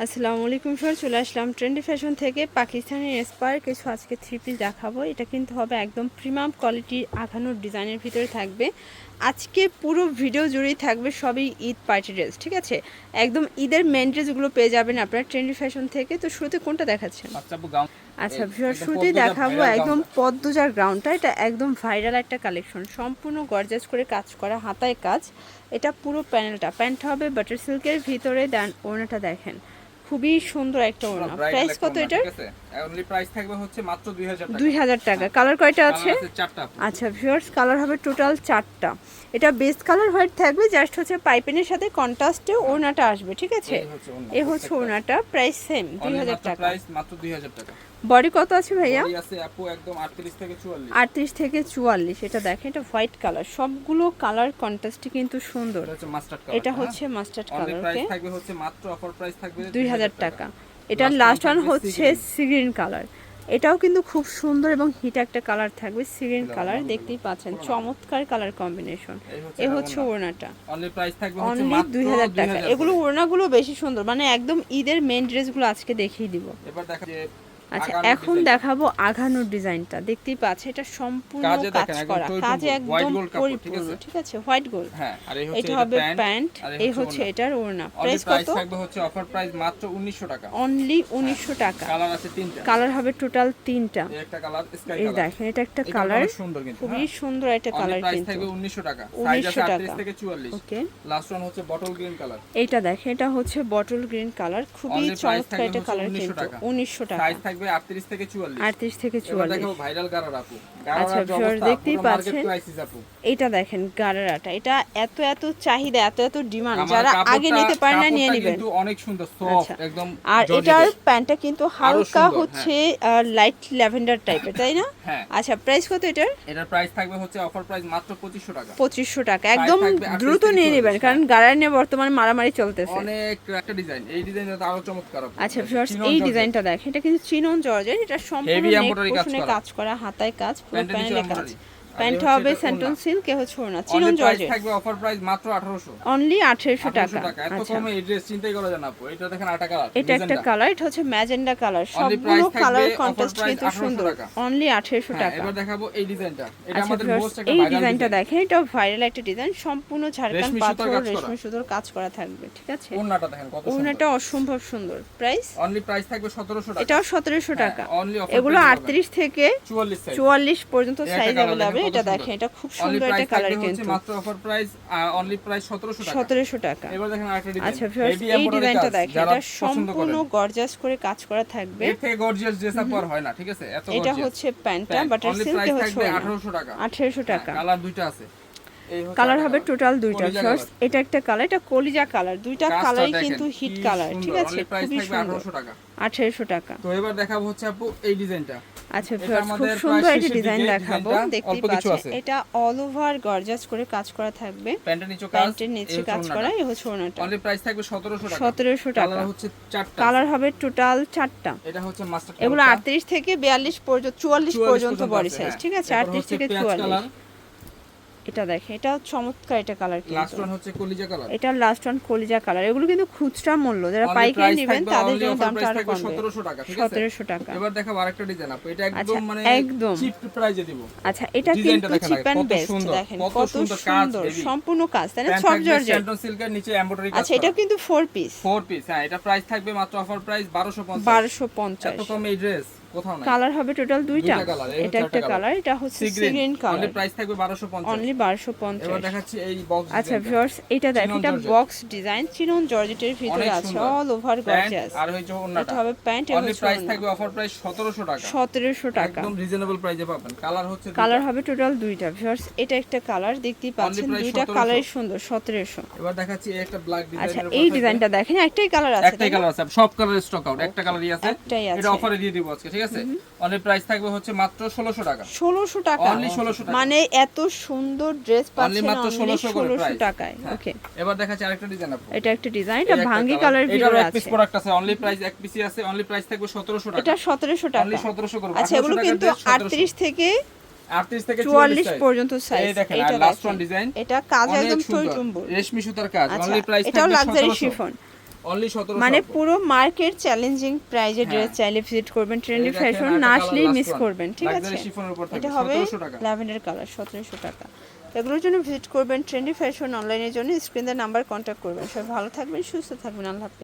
আসসালামু আলাইকুম স্যার, চলে আসলাম ট্রেন্ডি ফ্যাশন থেকে পাকিস্তানি ইন্সপায়ার কিছু আজকে থ্রি পিস দেখাবো। এটা কিন্তু হবে একদম প্রিমিয়াম কোয়ালিটির আঘানোর ডিজাইনের ভিতরে থাকবে। আজকে পুরো ভিডিও জুড়েই থাকবে সবই ঈদ পার্টি ড্রেস, ঠিক আছে? একদম ঈদের মেন ড্রেসগুলো পেয়ে যাবেন আপনারা ট্রেন্ডি ফ্যাশন থেকে। তো শুরুতে কোনটা দেখাচ্ছেন? আচ্ছা ভিউয়ার, শুরুতেই দেখাবো একদম পদ্মজার গ্রাউন্ডটা। এটা একদম ভাইরাল একটা কালেকশন, সম্পূর্ণ গর্জাস করে কাজ করা, হাতায় কাজ। এটা পুরো প্যান্টটা হবে বাটার সিল্কের ভিতরে। দেন ওড়নাটা দেখেন, খুবই সুন্দর একটা ওড়না। প্রাইস কত এটার? অনলি প্রাইস থাকবে হচ্ছে মাত্র 2000 টাকা। 2000 টাকা। কালার কয়টা আছে? চারটা। আচ্ছা ভিউয়ার্স, কালার হবে টোটাল 4টা। এটা বেস কালার হোয়াইট থাকবে, জাস্ট হচ্ছে পাইপিনের সাথে কন্ট্রাস্টে ওড়নাটা আসবে, ঠিক আছে? এই হচ্ছে ওড়নাটা, প্রাইস সেম 2000 টাকা। প্রাইস মাত্র 2000 টাকা। বডি কত আছে ভাইয়া? বডি আছে আপু একদম 38 থেকে 44। 38 থেকে 44। এটা দেখেন, এটা হোয়াইট কালার, সবগুলো কালার কন্ট্রাস্টে কিন্তু সুন্দর। এটা হচ্ছে মাস্টার্ড কালার। এটা হচ্ছে মাস্টার্ড কালার। প্রাইস থাকবে হচ্ছে মাত্র অফার প্রাইস থাকবে 2000 টাকা। এটার লাস্ট ওয়ান হচ্ছে সি গ্রিন কালার। এটাও কিন্তু খুব সুন্দর এবং হিট একটা কালার থাকবে, সি গ্রিন কালার। দেখতেই পাচ্ছেন চমৎকার কালার কম্বিনেশন। এই হচ্ছে ওড়নাটা, অনলি প্রাইস থাকবে অনলি হচ্ছে মাত্র 2000 টাকা। এগুলো ওড়নাগুলো বেশি সুন্দর, মানে একদম ঈদের মেন ড্রেসগুলো আজকে দেখিয়ে দিব। এবার দেখা যে আচ্ছা এখন দেখাবো আঘানোর ডিজাইনটা। দেখতেই পাচ্ছেন এটা সম্পূর্ণ কাজ করা, কাজে একদম পরিপূর্ণ, ঠিক আছে? White gold. হ্যাঁ, আর এই হচ্ছে এটা হবে প্যান্ট, এই হচ্ছে এটার ওড়না। প্রাইস কত থাকবে? হচ্ছে অফার প্রাইস মাত্র 1900 টাকা। অনলি 1900 টাকা। কালার আছে 3টা। কালার হবে টোটাল 3টা। এই একটা কালার স্কাই এই কালার। দেখেন, এটা একটা কালার, সুন্দর কিন্তু খুবই সুন্দর একটা কালার প্রাইস কিন্তু। থাকবে 1900 টাকা। সাইজ আছে 38 থেকে 44। ওকে, লাস্ট ওয়ান হচ্ছে বটল গ্রিন কালার। এইটা দেখেন, এটা হচ্ছে বটল গ্রিন কালার, খুবই চমৎকার একটা কালার কিন্তু। 1900 টাকা। সাইজ থাকবে 38 থেকে 44। 38 থেকে এবার 44। দেখো ভাইরাল গারারা আপু। আচ্ছা ভিউয়ার, দেখতেই পাচ্ছেন এইটা দেখেন গারারাটা। এটা এত এত চাহিদা, এত এত ডিমান্ড, যারা আগে নিতে পারেন না নিয়ে নেবেন। কিন্তু অনেক সুন্দর, সফট একদম। আর এটার প্যান্টটা কিন্তু হালকা হচ্ছে লাইট ল্যাভেন্ডার টাইপের, তাই না? আচ্ছা প্রাইস কত এটার? এটার প্রাইস থাকবে হচ্ছে অফার প্রাইস মাত্র 2500 টাকা। 2500 টাকা। একদম দ্রুত নিয়ে নেবেন, কারণ গারারা নিয়ে বর্তমানে মারামারি চলতেছে। অনেক একটা ডিজাইন, এই ডিজাইনটা তো আরো চমৎকার। আচ্ছা ভিউয়ার্স, এই ডিজাইনটা দেখেন, এটা কিন্তু চিনন জর্জেট। এটা সম্পূর্ণ নেক কাজ করা, হাতায় কাজ, পুরো প্যানেলে কাজ। প্যান্ট হবে সেন্টন সিল্ক, এ হচ্ছে ওড়না চিনন জর্জেট। থাকবে অফার প্রাইস মাত্র 1800। অনলি 1800 টাকা। এত কমে এই ড্রেস চিন্তাই করা যায় না আপু। এটা দেখেন আটা কালার। এটা একটা কালার, এটা হচ্ছে ম্যাজেন্ডা কালার। সবগুলো কালার কন্ট্রাস্ট কিন্তু সুন্দর। অনলি 1800 টাকা। এবার দেখাবো এই ডিজাইনটা। এটা আমাদের মোস্ট একটা এই ভাইরাল ডিজাইনটা দেখেন, এটা ভাইরাল একটা ডিজাইন, সম্পূর্ণ ঝাড়খান্ড পাথর রেশমি সুতোর কাজ করা থাকবে, ঠিক আছে? ওড়নাটা দেখেন কত সুন্দর। ওড়নাটা অসম্ভব সুন্দর। প্রাইস? অনলি প্রাইস থাকবে 1700 টাকা। এটাও 1700 টাকা। এগুলো 38 থেকে 44 পর্যন্ত সাইজ अवेलेबल। এটা দেখেন, এটা খুব সুন্দর একটা কালার কিন্তু। মাত্র অফার প্রাইস অনলি প্রাইস 1700 টাকা। 1700 টাকা। এবার দেখেন আরেকটা ডিজাইন। আচ্ছা ভিউয়ার্স, এই ডিজাইনটা দেখেন, এটা সম্পূর্ণ গর্জাস করে কাজ করা থাকবে। এর থেকে গর্জিয়াস ড্রেস আপ আর হয় না, ঠিক আছে? এত গর্জিয়াস। এটা হচ্ছে প্যান্টটা বাটার সিল্কে হচ্ছে 1800 টাকা। 1800 টাকা। কালার দুইটা আছে। কালার হবে টোটাল দুইটা। ফার্স্ট এটা একটা কালার, এটা কলিজা কালার। দুইটা কালারই কিন্তু হিট কালার, ঠিক আছে? খুবই সুন্দর। 1800 টাকা। তো এবার দেখাবো হচ্ছে আপু এই ডিজাইনটা। আচ্ছা ভিউয়ার্স, খুব সুন্দর একটা ডিজাইন দেখাবো। দেখতেই পাচ্ছেন এটা অল ওভার গর্জাস করে কাজ করা থাকবে। প্যান্টের নিচে কাজ করা, এই হচ্ছে ওড়নাটা। অনলি প্রাইস থাকবে 1700 টাকা। 1700 টাকা। কালার হচ্ছে 4টা। কালার হবে টোটাল 4টা। এটা হচ্ছে মাস্টার কালার। এগুলো 38 থেকে 42 পর্যন্ত 44 পর্যন্ত বডি সাইজ, ঠিক আছে? 38 থেকে 44। এটা দেখেন, এটা চমৎকার একটা কালার কিন্তু। লাস্ট ওয়ান হচ্ছে কলিজা কালার। এটা লাস্ট ওয়ান কলিজা কালার। এগুলো কিন্তু খুচরা মূল্য, যারা পাইকারি নেবেন তাদের জন্য দামটা আরো কম। 1700 টাকা, ঠিক আছে? 1700 টাকা। এবার দেখাবো আরেকটা ডিজাইন আপু। এটা একদম মানে একদম চিপ প্রাইজে দিব। আচ্ছা এটা কিন্তু চিপ এন্ড বেস্ট। দেখেন কত সুন্দর, সম্পূর্ণ কাজ, তাই না? সব জর্জেট, সেন্টন সিল্কের নিচে এমব্রয়ডারি কাজ। আচ্ছা এটা কিন্তু 4 পিস। 4 পিস, হ্যাঁ। এটা প্রাইস থাকবে মাত্র অফার প্রাইস 1250। 1250। এত কম এই ড্রেস কোথাও নাই। কালার হবে টোটাল দুইটা। এটা একটা কালার, এটা হচ্ছে sea green colour. Only price থাকবে 1250। অনলি 1250। এবার দেখাচ্ছি এই বক্স ডিজাইন। আচ্ছা ভিউয়ার্স, এটা দেখেন, এটা বক্স ডিজাইন চিনন জর্জেটের ভিতরে আছে, অল ওভার গর্জিয়াস। আর হচ্ছে ওড়নাটা। এটা হবে প্যান্ট। এর অনলি প্রাইস থাকবে অফার প্রাইস 1700 টাকা। 1700 টাকা। একদম রিজনেবল প্রাইসে পাবেন। কালার হচ্ছে কালার হবে টোটাল দুইটা। ভিউয়ার্স, এটা একটা কালার, দেখতেই পাচ্ছেন দুইটা কালারই সুন্দর। 1700। এবার দেখাচ্ছি এই একটা ব্ল্যাক ডিজাইনের আচ্ছা উপর। এই ডিজাইনটা দেখেন, একটাই কালার আছে। একটাই কালার আছে, সব কালার স্টক আউট। একটা কালারই আছে, একটাই আছে। এটা অফারে দিয়ে দিব আজকে, ঠিক আছে? অনলি প্রাইস থাকবে হচ্ছে মাত্র 1600 টাকা। 1600 টাকা। অনলি 1600 টাকা। মানে এত সুন্দর ড্রেস পাচ্ছেন অনলি মাত্র 1600 টাকায়। ওকে, এবার দেখাচ্ছি আরেকটা ডিজাইন আপু। এটা একটা ডিজাইন, এটা ভাঙ্গি কালার ভিতরে আছে। এটা পিস প্রোডাক্ট আছে, অনলি প্রাইস এক পিসই আছে। অনলি প্রাইস থাকবে 1700 টাকা। এটা 1700 টাকা। অনলি 1700 করব। আচ্ছা এগুলো কিন্তু 38 থেকে 44 পর্যন্ত সাইজ। এই দেখেন, আর লাস্ট ওয়ান ডিজাইন। এটা কাজ একদম টইটুম্বুর রেশমি সুতার কাজ। অনলি প্রাইস থাকবে এটাও লাক্সারি শিফন। অনলি 1700 মানে পুরো মার্কেট চ্যালেঞ্জিং প্রাইজে ড্রেস চাইলে ভিজিট করবেন ট্রেন্ডি ফ্যাশন, না আসলেই মিস করবেন। ঠিক আছে, এটা হবে ল্যাভেন্ডার কালার, 1700 টাকা। এগুলোর জন্য ভিজিট করবেন ট্রেন্ডি ফ্যাশন। অনলাইনের জন্য স্ক্রিনের নাম্বার কন্ট্যাক্ট করবেন। সবাই ভালো থাকবেন, সুস্থ থাকবেন, আল্লাহ হাফেজ।